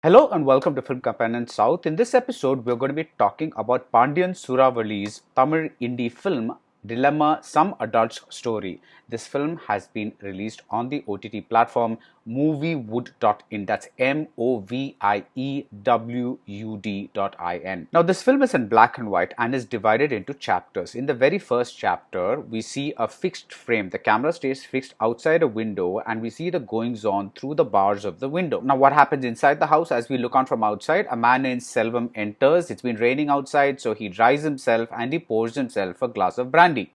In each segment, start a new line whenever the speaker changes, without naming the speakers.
Hello and welcome to Film Companion South. In this episode, we're going to be talking about Pandian Sooravali's Tamil indie film Dilemma Some Adult's Story. This film has been released on the OTT platform Moviewood.in. That's MOVIEWUD.in. Now, this film is in black and white and is divided into chapters. In the very first chapter, we see a fixed frame. The camera stays fixed outside a window and we see the goings on through the bars of the window. Now, what happens inside the house as we look on from outside? A man named Selvam enters. It's been raining outside, so he dries himself and he pours himself a glass of brandy.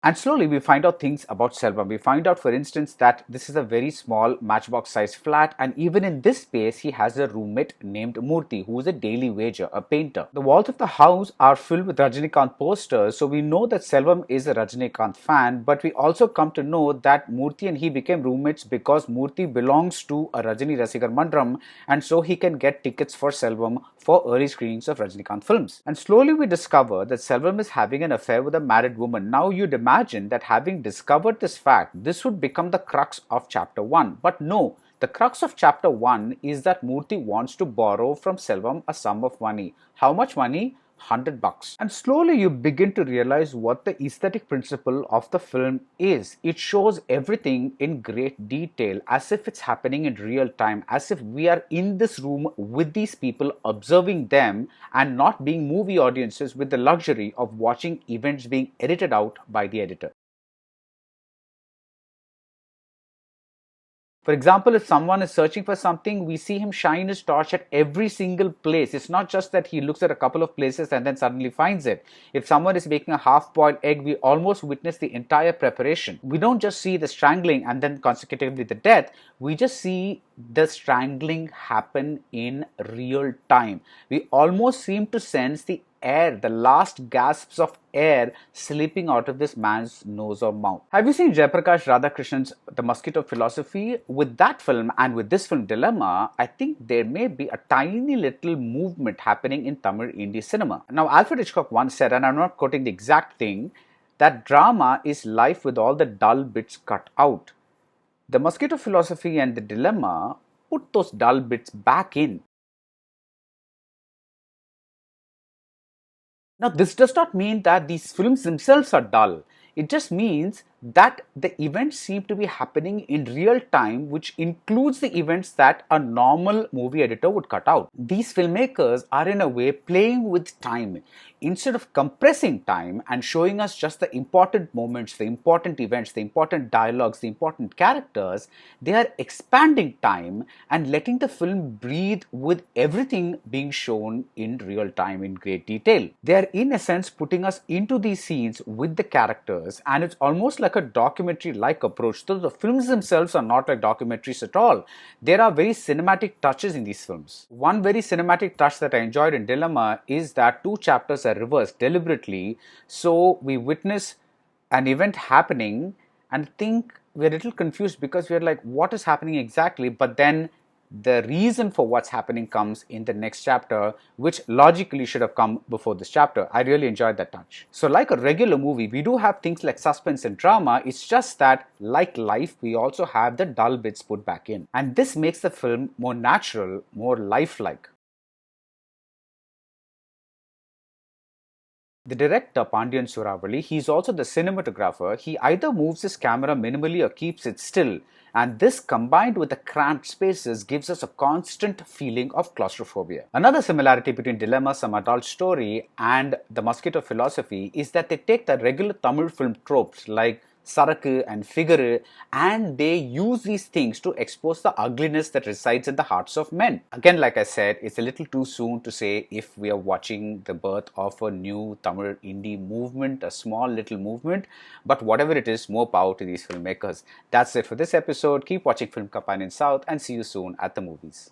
And slowly we find out things about Selvam. We find out, for instance, that this is a very small matchbox sized flat, and even in this space, he has a roommate named Murthy, who is a daily wager, a painter. The walls of the house are filled with Rajinikanth posters, so we know that Selvam is a Rajinikanth fan, but we also come to know that Murthy and he became roommates because Murthy belongs to a Rajini Rasigar Mandram, and so he can get tickets for Selvam for early screenings of Rajinikanth films. And slowly we discover that Selvam is having an affair with a married woman. Now you'd imagine that having discovered this fact, this would become the crux of chapter 1. But no, the crux of chapter 1 is that Murthy wants to borrow from Selvam a sum of money. How much money? $100. And slowly you begin to realize what the aesthetic principle of the film is. It shows everything in great detail, as if it's happening in real time, as if we are in this room with these people, observing them and not being movie audiences with the luxury of watching events being edited out by the editor. For example, if someone is searching for something, we see him shine his torch at every single place. It's not just that he looks at a couple of places and then suddenly finds it. If someone is making a half-boiled egg, we almost witness the entire preparation. We don't just see the strangling and then consecutively the death. We just see the strangling happen in real time. We almost seem to sense the air, the last gasps of air slipping out of this man's nose or mouth. Have you seen Jayaprakash Radhakrishnan's The Mosquito Philosophy? With that film and with this film Dilemma, I think there may be a tiny little movement happening in Tamil indie cinema. Now, Alfred Hitchcock once said, and I'm not quoting the exact thing, that drama is life with all the dull bits cut out. The Mosquito Philosophy and the Dilemma put those dull bits back in. Now, this does not mean that these films themselves are dull. It just means that the events seem to be happening in real time, which includes the events that a normal movie editor would cut out. These filmmakers are in a way playing with time. Instead of compressing time and showing us just the important moments, the important events, the important dialogues, the important characters, they are expanding time and letting the film breathe with everything being shown in real time in great detail. They are in a sense putting us into these scenes with the characters, and it's almost like a documentary-like approach. So the films themselves are not like documentaries at all. There are very cinematic touches in these films. One very cinematic touch that I enjoyed in Dilemma is that two chapters are reversed deliberately. So we witness an event happening and think we're a little confused because we're like, what is happening exactly? But then the reason for what's happening comes in the next chapter, which logically should have come before this chapter. I really enjoyed that touch. So like a regular movie, we do have things like suspense and drama. It's just that, like life, we also have the dull bits put back in. And this makes the film more natural, more lifelike. The director, Pandian Sooravali, he's also the cinematographer. He either moves his camera minimally or keeps it still. And this combined with the cramped spaces gives us a constant feeling of claustrophobia. Another similarity between Dilemma, Some Adult Story and The Mosquito Philosophy is that they take the regular Tamil film tropes like Sarakku and Figuru, and they use these things to expose the ugliness that resides in the hearts of men. Again, like I said, it's a little too soon to say if we are watching the birth of a new Tamil indie movement, a small little movement, but whatever it is, more power to these filmmakers. That's it for this episode. Keep watching Film Companion South and see you soon at the movies.